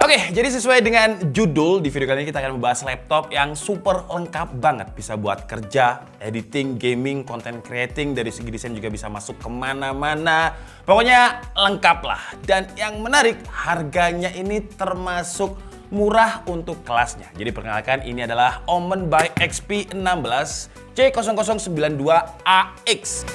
Oke, jadi sesuai dengan judul, di video kali ini kita akan membahas laptop yang super lengkap banget. Bisa buat kerja, editing, gaming, content creating, dari segi desain juga bisa masuk kemana-mana. Pokoknya lengkap lah. Dan yang menarik, harganya ini termasuk murah untuk kelasnya. Jadi perkenalkan, ini adalah Omen by XP16 C0092AX.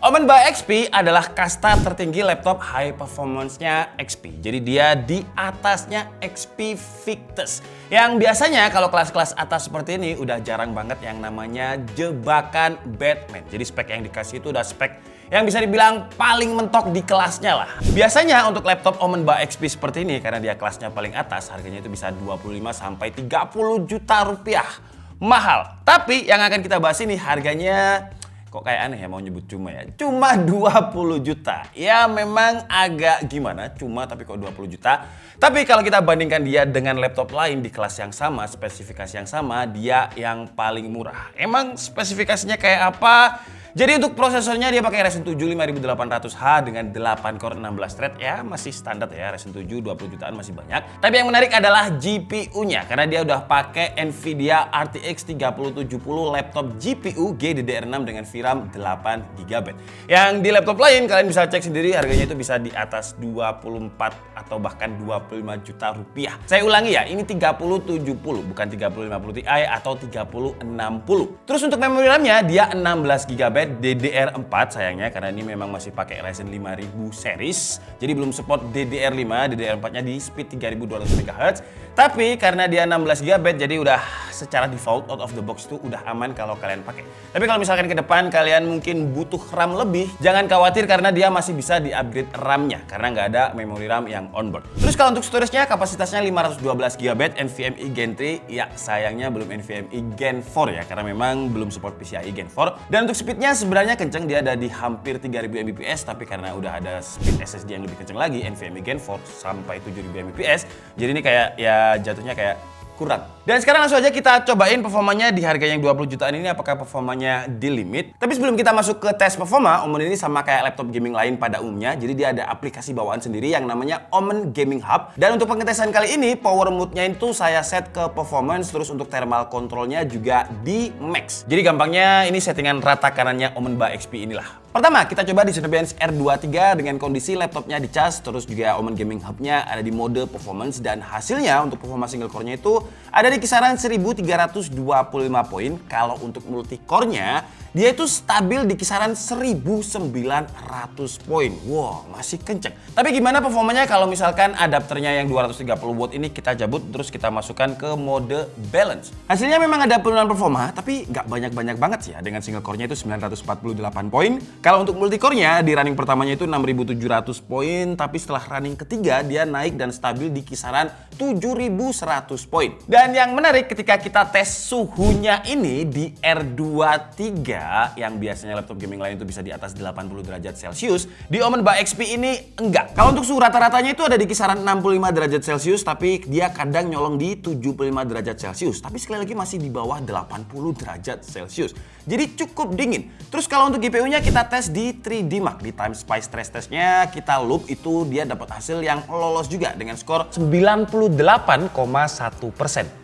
Omen by XP adalah kasta tertinggi laptop high performance-nya XP. Jadi dia di atasnya XP Victus. Yang biasanya kalau kelas-kelas atas seperti ini udah jarang banget yang namanya jebakan Batman. Jadi spek yang dikasih itu udah spek yang bisa dibilang paling mentok di kelasnya lah. Biasanya untuk laptop Omen by XP seperti ini, karena dia kelasnya paling atas, harganya itu bisa 25 sampai 30 juta rupiah. Mahal. Tapi yang akan kita bahas ini harganya kok kayak aneh ya mau nyebut cuma ya. Cuma 20 juta. Ya memang agak gimana, cuma tapi kok 20 juta. Tapi kalau kita bandingkan dia dengan laptop lain di kelas yang sama, spesifikasi yang sama, dia yang paling murah. Emang spesifikasinya kayak apa? Jadi untuk prosesornya dia pakai Ryzen 7 5800H dengan 8 core 16 thread, ya masih standar ya, Ryzen 7 20 jutaan masih banyak. Tapi yang menarik adalah GPU-nya karena dia udah pakai Nvidia RTX 3070 laptop GPU GDDR6 dengan VRAM 8GB. Yang di laptop lain kalian bisa cek sendiri harganya itu bisa di atas 24 atau bahkan 25 juta rupiah. Saya ulangi ya, ini 3070 bukan 3050 Ti atau 3060. Terus untuk memori RAM-nya dia 16GB DDR4 sayangnya, karena ini memang masih pakai Ryzen 5000 series. Jadi belum support DDR5, DDR4-nya di speed 3200 MHz. Tapi karena dia 16GB jadi udah secara default out of the box itu udah aman kalau kalian pakai. Tapi kalau misalkan ke depan kalian mungkin butuh RAM lebih, jangan khawatir karena dia masih bisa di-upgrade RAM-nya karena nggak ada memori RAM yang onboard. Terus kalau untuk storage-nya kapasitasnya 512GB NVMe Gen 3, ya sayangnya belum NVMe Gen 4 ya karena memang belum support PCIe Gen 4. Dan untuk speednya sebenarnya kenceng, dia ada di hampir 3000 Mbps, tapi karena udah ada speed SSD yang lebih kenceng lagi, NVMe Gen 4 sampai 7000 Mbps, jadi ini kayak ya jatuhnya kayak kurang. Dan sekarang langsung aja kita cobain performanya di harga yang 20 jutaan ini, apakah performanya di limit. Tapi sebelum kita masuk ke tes performa, Omen ini sama kayak laptop gaming lain pada umumnya. Jadi dia ada aplikasi bawaan sendiri yang namanya Omen Gaming Hub. Dan untuk pengetesan kali ini, power mode-nya itu saya set ke performance, terus untuk thermal control-nya juga di max. Jadi gampangnya ini settingan rata kanannya Omen by XP inilah. Pertama, kita coba di Cinebench R23 dengan kondisi laptopnya dicas, terus juga Omen Gaming Hub-nya ada di mode performance, dan hasilnya untuk performa single core-nya itu ada di kisaran 1325 poin. Kalau untuk multi core-nya dia itu stabil di kisaran 1900 poin. Wow, masih kenceng. Tapi gimana performanya kalau misalkan adapternya yang 230 watt ini kita cabut terus kita masukkan ke mode balance? Hasilnya memang ada penurunan performa, tapi nggak banyak-banyak banget sih ya. Dengan single core-nya itu 948 poin. Kalau untuk multi core-nya di running pertamanya itu 6700 poin, tapi setelah running ketiga dia naik dan stabil di kisaran 7100 poin. Dan yang menarik ketika kita tes suhunya ini di R23 yang biasanya laptop gaming lain itu bisa di atas 80 derajat Celcius, di Omen by XP ini enggak. Kalau untuk suhu rata-ratanya itu ada di kisaran 65 derajat Celcius, tapi dia kadang nyolong di 75 derajat Celcius. Tapi sekali lagi masih di bawah 80 derajat Celcius. Jadi cukup dingin. Terus kalau untuk GPU-nya kita tes di 3D Mark. Di Time Spy stress testnya kita loop itu dia dapat hasil yang lolos juga dengan skor 98,1%.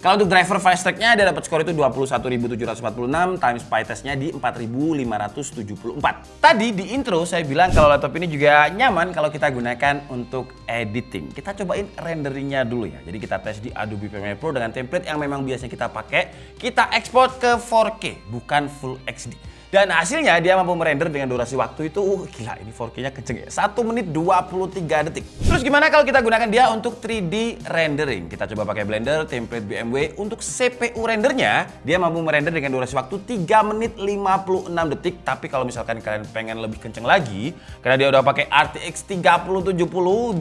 Kalau untuk driver fast track-nya dia dapat skor itu 21.746, Time Spy testnya di 4.574. Tadi di intro saya bilang kalau laptop ini juga nyaman kalau kita gunakan untuk editing. Kita cobain renderingnya dulu ya. Jadi kita tes di Adobe Premiere Pro dengan template yang memang biasanya kita pakai. Kita ekspor ke 4K, bukan Full XD. Dan hasilnya dia mampu merender dengan durasi waktu itu gila, ini 4K-nya kenceng ya. 1 menit 23 detik. Terus gimana kalau kita gunakan dia untuk 3D rendering? Kita coba pakai Blender, template BMW. Untuk CPU rendernya, dia mampu merender dengan durasi waktu 3 menit 56 detik. Tapi kalau misalkan kalian pengen lebih kenceng lagi, karena dia udah pakai RTX 3070,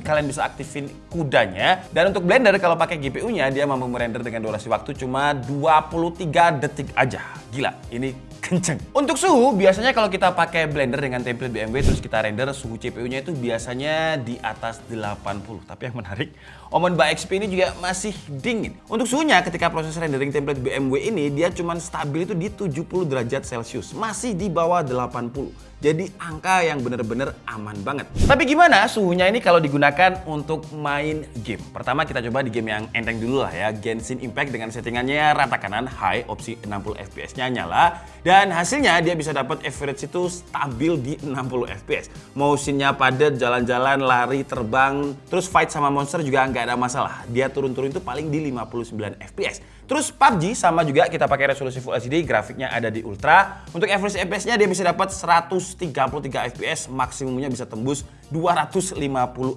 kalian bisa aktifin kudanya. Dan untuk Blender kalau pakai GPU-nya, dia mampu merender dengan durasi waktu cuma 23 detik aja. Gila, ini kenceng. Untuk suhu, biasanya kalau kita pakai Blender dengan template BMW terus kita render, suhu CPU-nya itu biasanya di atas 80. Tapi yang menarik, Omen by XP ini juga masih dingin. Untuk suhunya, ketika proses rendering template BMW ini, dia cuma stabil itu di 70 derajat Celcius. Masih di bawah 80. Jadi angka yang bener-bener aman banget. Tapi gimana suhunya ini kalau digunakan untuk main game? Pertama kita coba di game yang enteng dulu lah ya. Genshin Impact dengan settingannya rata kanan high, opsi 60 fps-nya nyala. Dan hasilnya dia bisa dapat average itu stabil di 60 fps. Motionnya padat, jalan-jalan, lari, terbang, terus fight sama monster juga nggak ada masalah. Dia turun-turun itu paling di 59 fps. Terus PUBG sama juga kita pakai resolusi Full HD, grafiknya ada di Ultra. Untuk average FPS-nya dia bisa dapat 133 fps, maksimumnya bisa tembus 250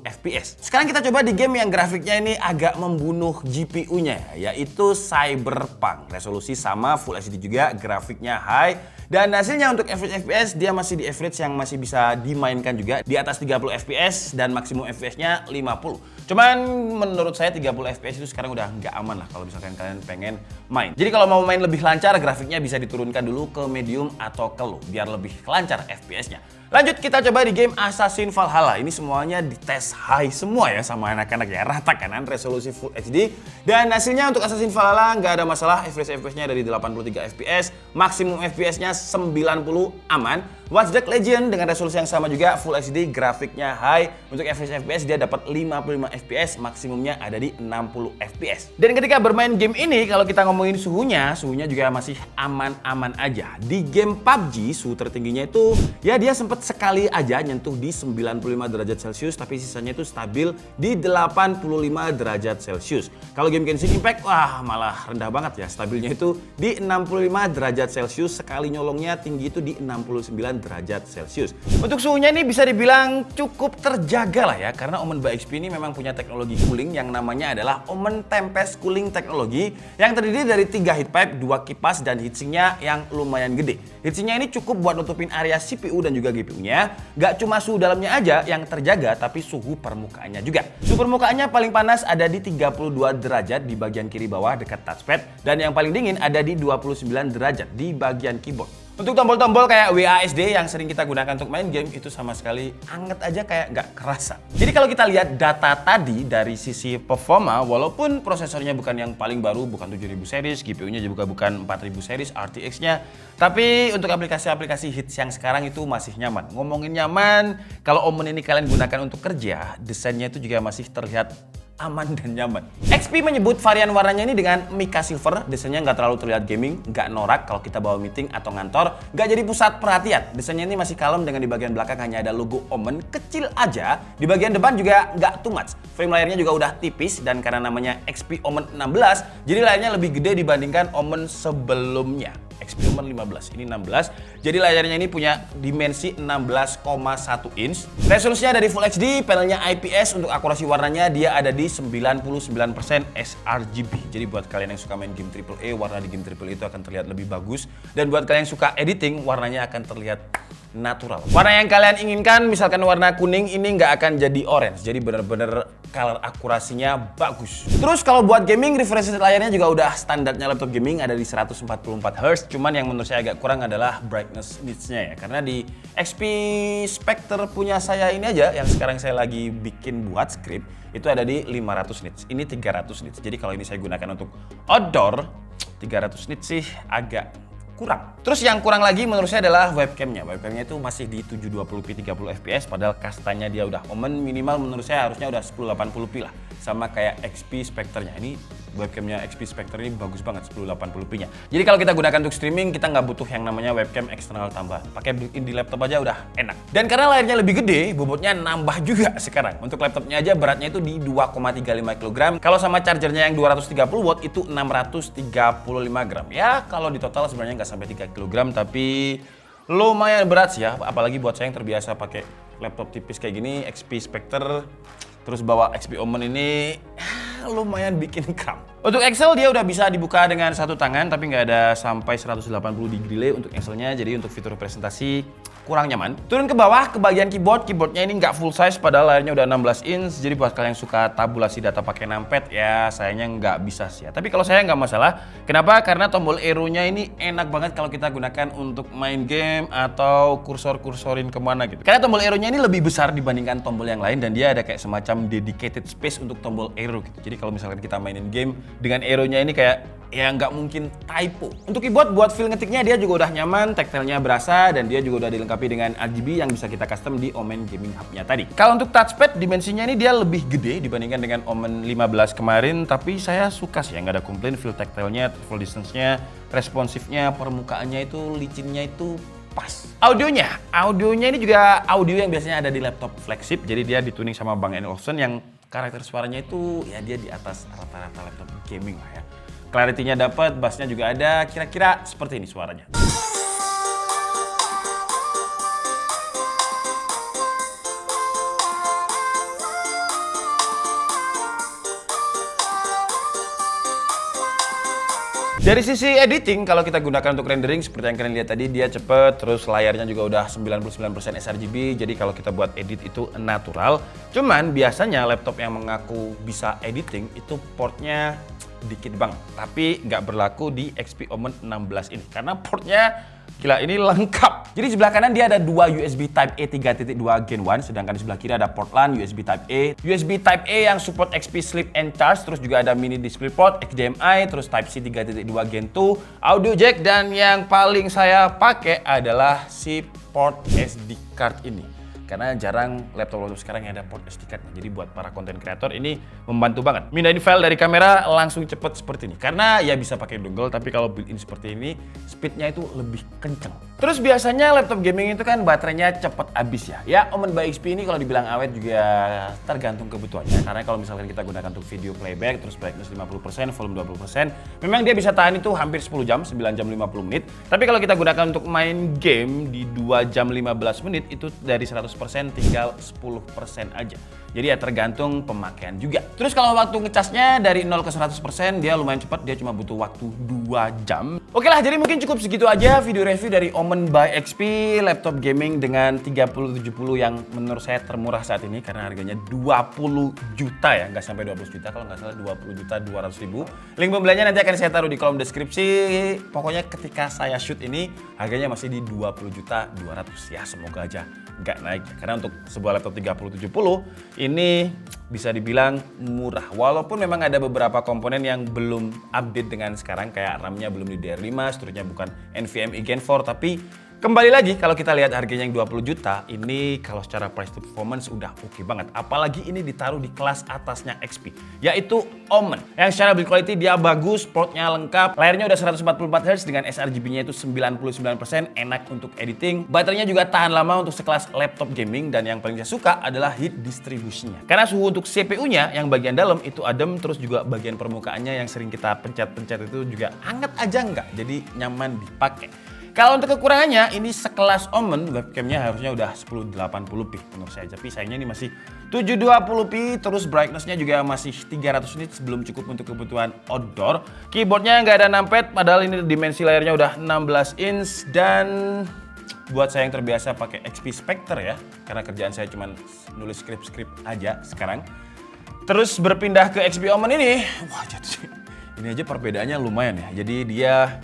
fps. Sekarang kita coba di game yang grafiknya ini agak membunuh GPU-nya, yaitu Cyberpunk. Resolusi sama Full HD juga, grafiknya high. Dan hasilnya untuk average FPS dia masih di average yang masih bisa dimainkan juga di atas 30 fps dan maksimum FPS-nya 50. Cuman menurut saya 30 fps itu sekarang udah nggak aman lah kalau misalkan kalian pengen main. Jadi kalau mau main lebih lancar grafiknya bisa diturunkan dulu ke medium atau ke low biar lebih lancar FPS-nya. Lanjut kita coba di game Assassin's Valhalla. Ini semuanya dites high semua ya sama anak-anak ya. Rata kanan resolusi Full HD. Dan hasilnya untuk Assassin's Valhalla nggak ada masalah. Average FPS-nya dari 83 fps. Maksimum FPS-nya 90 aman. Watch Dogs Legion dengan resolusi yang sama juga Full HD. Grafiknya high. Untuk average FPS dia dapat 55 fps. Maksimumnya ada di 60 fps. Dan ketika bermain game ini kalau kita ngomongin suhunya juga masih aman-aman aja. Di game PUBG suhu tertingginya itu ya dia sempat sekali aja nyentuh di 95 derajat Celcius, tapi sisanya itu stabil di 85 derajat Celcius. Kalau game Genshin Impact, wah malah rendah banget ya, stabilnya itu di 65 derajat Celcius, sekali nyolongnya tinggi itu di 69 derajat Celcius. Untuk suhunya ini bisa dibilang cukup terjaga lah ya, karena Omen by XP ini memang punya teknologi cooling yang namanya adalah Omen Tempest Cooling Technology yang terdiri dari 3 heat pipe, 2 kipas, dan heatsinknya yang lumayan gede. Heatsinknya ini cukup buat nutupin area CPU dan juga GPU-nya. Gak cuma suhu dalamnya aja yang terjaga, tapi suhu permukaannya juga. Suhu permukaannya paling panas ada di 32 derajat di bagian kiri bawah dekat touchpad, dan yang paling dingin ada di 29 derajat di bagian keyboard. Untuk tombol-tombol kayak WASD yang sering kita gunakan untuk main game itu sama sekali anget aja kayak nggak kerasa. Jadi kalau kita lihat data tadi dari sisi performa, walaupun prosesornya bukan yang paling baru, bukan 7000 series, GPU-nya juga bukan 4000 series RTX-nya, tapi untuk aplikasi-aplikasi hits yang sekarang itu masih nyaman. Ngomongin nyaman, kalau Omen ini kalian gunakan untuk kerja, desainnya itu juga masih terlihat aman dan nyaman. XP menyebut varian warnanya ini dengan Mica Silver. Desainnya nggak terlalu terlihat gaming, nggak norak kalau kita bawa meeting atau ngantor, nggak jadi pusat perhatian. Desainnya ini masih kalem dengan di bagian belakang hanya ada logo Omen kecil aja. Di bagian depan juga nggak too much. Frame layarnya juga udah tipis dan karena namanya XP Omen 16, jadi layarnya lebih gede dibandingkan Omen sebelumnya. XP Omen 15, ini 16. Jadi layarnya ini punya dimensi 16,1 inch. Resolusinya dari Full HD, panelnya IPS, untuk akurasi warnanya dia ada di 99% sRGB. Jadi buat kalian yang suka main game AAA, warna di game AAA itu akan terlihat lebih bagus. Dan buat kalian yang suka editing, warnanya akan terlihat natural. Warna yang kalian inginkan, misalkan warna kuning, ini nggak akan jadi orange. Jadi bener-bener color akurasinya bagus. Terus kalau buat gaming, refresh rate layarnya juga udah standarnya laptop gaming, ada di 144 Hz. Cuman yang menurut saya agak kurang adalah brightness nits-nya ya. Karena di XP Spectre punya saya ini aja, yang sekarang saya lagi bikin buat script, itu ada di 500 nits. Ini 300 nits. Jadi kalau ini saya gunakan untuk outdoor, 300 nits sih agak kurang. Terus yang kurang lagi menurut saya adalah webcamnya. Webcamnya itu masih di 720p 30 fps, padahal kastanya dia udah Omen, minimal menurut saya harusnya udah 1080p lah. Sama kayak XP Spectre-nya. Ini webcamnya XP Spectre ini bagus banget 1080p-nya. Jadi kalau kita gunakan untuk streaming, kita nggak butuh yang namanya webcam eksternal tambahan. Pakai built-in di laptop aja udah enak. Dan karena layarnya lebih gede, bobotnya nambah juga sekarang. Untuk laptopnya aja beratnya itu di 2,35 kg. Kalau sama chargernya yang 230 watt itu 635 gram. Ya kalau di total sebenarnya nggak sampai 3 kg, tapi lumayan berat sih ya. Apalagi buat saya yang terbiasa pakai laptop tipis kayak gini, XP Spectre, terus bawa XP Omen ini lumayan bikin kram. Untuk Excel dia udah bisa dibuka dengan satu tangan, tapi nggak ada sampai 180 degree delay untuk Excelnya, jadi untuk fitur presentasi kurang nyaman. Turun ke bawah, ke bagian keyboard, keyboardnya ini nggak full size padahal layarnya udah 16 inch, jadi buat kalian yang suka tabulasi data pakai numpad ya sayangnya nggak bisa sih ya. Tapi kalau saya nggak masalah, kenapa? Karena tombol arrow-nya ini enak banget kalau kita gunakan untuk main game atau kursor-kursorin kemana gitu. Karena tombol arrow-nya ini lebih besar dibandingkan tombol yang lain dan dia ada kayak semacam dedicated space untuk tombol arrow gitu. Jadi kalau misalkan kita mainin game, dengan arrow-nya ini kayak ya nggak mungkin typo. Untuk keyboard buat feel ngetiknya dia juga udah nyaman, tactile-nya berasa, dan dia juga udah dilengkapi dengan RGB yang bisa kita custom di Omen Gaming Hub-nya tadi. Kalau untuk touchpad, dimensinya ini dia lebih gede dibandingkan dengan Omen 15 kemarin, tapi saya suka sih, nggak ada komplain, feel tactile-nya, full distance-nya, responsifnya, permukaannya itu, licinnya itu pas. Audionya ini juga audio yang biasanya ada di laptop flagship, jadi dia dituning sama Bang & Olufsen yang karakter suaranya itu ya dia di atas rata-rata laptop gaming lah ya. Clarity-nya dapat, bass-nya juga ada, kira-kira seperti ini suaranya. Dari sisi editing, kalau kita gunakan untuk rendering seperti yang kalian lihat tadi, dia cepet, terus layarnya juga udah 99% sRGB, jadi kalau kita buat edit itu natural. Cuman biasanya laptop yang mengaku bisa editing itu portnya dikit banget, tapi nggak berlaku di XP Omen 16 ini karena portnya gila ini lengkap. Jadi sebelah kanan dia ada dua USB Type A 3.2 Gen 1, sedangkan di sebelah kiri ada port LAN USB Type A, USB Type A yang support XP Sleep and Charge, terus juga ada mini DisplayPort, HDMI, terus Type C 3.2 Gen 2, audio jack, dan yang paling saya pakai adalah si port SD card ini. Karena jarang laptop sekarang yang ada port SD card. Jadi buat para content creator ini membantu banget. Mindahin file dari kamera langsung cepet seperti ini. Karena ya bisa pakai dongle, tapi kalau built-in seperti ini, speednya itu lebih kenceng. Terus biasanya laptop gaming itu kan baterainya cepet habis ya. Ya Omen by XP ini kalau dibilang awet juga tergantung kebutuhannya. Karena kalau misalkan kita gunakan untuk video playback, terus brightness 50%, volume 20%, memang dia bisa tahan itu hampir 10 jam, 9 jam 50 menit. Tapi kalau kita gunakan untuk main game di 2 jam 15 menit, itu dari 100% tinggal 10% aja. Jadi ya tergantung pemakaian juga. Terus kalau waktu ngecasnya dari 0 ke 100% dia lumayan cepat, dia cuma butuh waktu 2 jam. Oke lah, jadi mungkin cukup segitu aja video review dari Omen by XP, laptop gaming dengan 3070 yang menurut saya termurah saat ini karena harganya 20 juta ya, nggak sampai 12 juta kalau nggak salah, 20 juta 200 ribu. Link pembeliannya nanti akan saya taruh di kolom deskripsi. Pokoknya ketika saya shoot ini harganya masih di 20 juta 200 ya, semoga aja nggak naik. Karena untuk sebuah laptop 3070 ini bisa dibilang murah. Walaupun memang ada beberapa komponen yang belum update dengan sekarang, kayak RAM-nya belum di DDR5, storage-nya bukan NVMe Gen 4, tapi kembali lagi kalau kita lihat harganya yang 20 juta, ini kalau secara price to performance udah oke banget. Apalagi ini ditaruh di kelas atasnya XP, yaitu Omen. Yang secara build quality dia bagus, portnya lengkap, layarnya udah 144Hz dengan sRGB-nya itu 99%, enak untuk editing. Baterainya juga tahan lama untuk sekelas laptop gaming, dan yang paling saya suka adalah heat distribution-nya. Karena suhu untuk CPU-nya yang bagian dalam itu adem, terus juga bagian permukaannya yang sering kita pencet-pencet itu juga hangat aja nggak, jadi nyaman dipakai. Kalau untuk kekurangannya, ini sekelas Omen, webcamnya harusnya udah 1080p menurut saya. Tapi sayangnya ini masih 720p, terus brightness-nya juga masih 300 nits, belum cukup untuk kebutuhan outdoor. Keyboardnya nggak ada numpad, padahal ini dimensi layarnya udah 16 inch. Dan buat saya yang terbiasa pakai XP Spectre ya, karena kerjaan saya cuma nulis skrip-skrip aja sekarang. Terus berpindah ke XP Omen ini, wah jadi ini aja perbedaannya lumayan ya. Jadi dia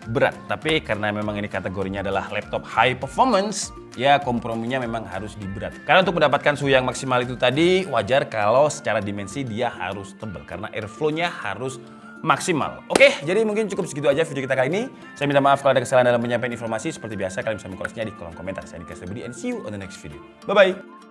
berat, tapi karena memang ini kategorinya adalah laptop high performance, ya komprominya memang harus diberat. Karena untuk mendapatkan suhu yang maksimal itu tadi, wajar kalau secara dimensi dia harus tebal, karena airflow-nya harus maksimal. Oke, jadi mungkin cukup segitu aja video kita kali ini. Saya minta maaf kalau ada kesalahan dalam penyampaian informasi. Seperti biasa, kalian bisa mengkoreksinya di kolom komentar. Saya Dika Budi, and see you on the next video. Bye-bye!